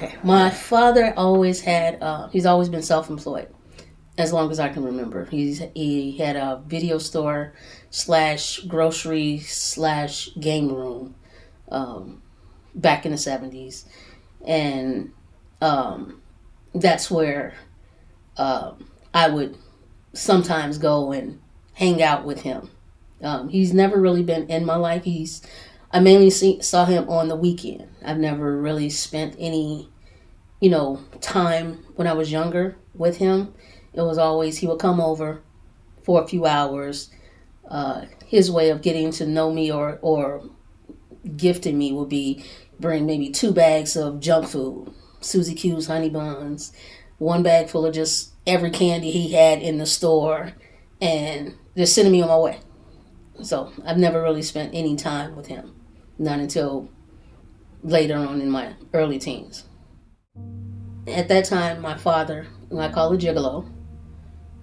Okay, my father always had, he's always been self-employed as long as I can remember. He had a video store slash grocery slash game room back in the 70s. And that's where I would sometimes go and hang out with him. He's never really been in my life. I mainly saw him on the weekend. I've never really spent any, time when I was younger with him. It was always he would come over for a few hours. His way of getting to know me or gifting me would be bring maybe 2 bags of junk food, Suzy Q's honey buns, 1 bag full of just every candy he had in the store, and just sending me on my way. So I've never really spent any time with him, not until later on in my early teens. At that time, my father, who I call a gigolo,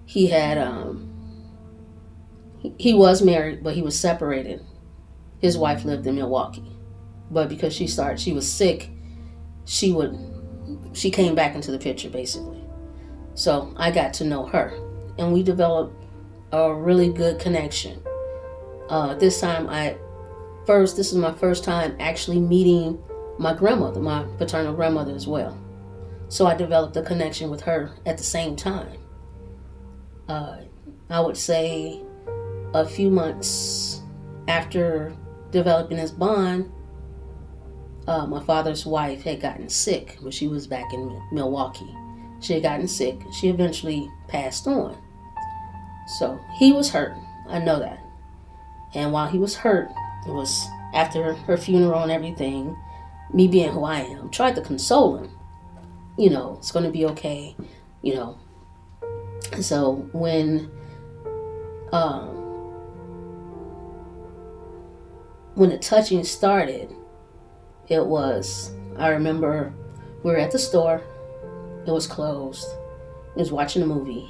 he had he was married, but he was separated. His wife lived in Milwaukee, but because she was sick, she came back into the picture basically. So I got to know her, and we developed a really good connection. This is my first time actually meeting my grandmother, my paternal grandmother as well. So I developed a connection with her at the same time. I would say a few months after developing this bond, my father's wife had gotten sick when she was back in Milwaukee. She had gotten sick. She eventually passed on. So he was hurt. I know that. And while he was hurt, it was after her funeral and everything, me being who I am, tried to console him. It's going to be okay, So when the touching started, I remember we were at the store, it was closed, he was watching a movie,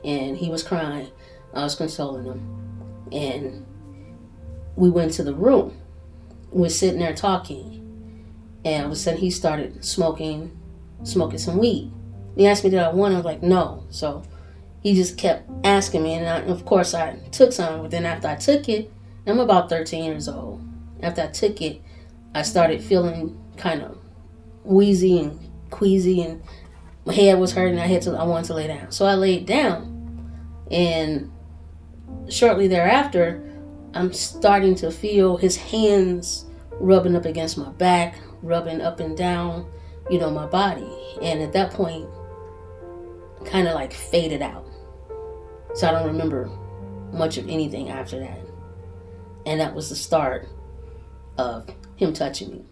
and he was crying, I was consoling him, and we went to the room, we were sitting there talking, and all of a sudden he started smoking some weed. He asked me did I want it, I was like no, so he just kept asking me, and of course I took some, but then after I took it, I'm about 13 years old, after I took it, I started feeling kind of wheezy and queasy, and my head was hurting. I wanted to lay down. So I laid down, and shortly thereafter, I'm starting to feel his hands rubbing up against my back, rubbing up and down, my body. And at that point, kind of like faded out. So I don't remember much of anything after that. And that was the start of him touching me.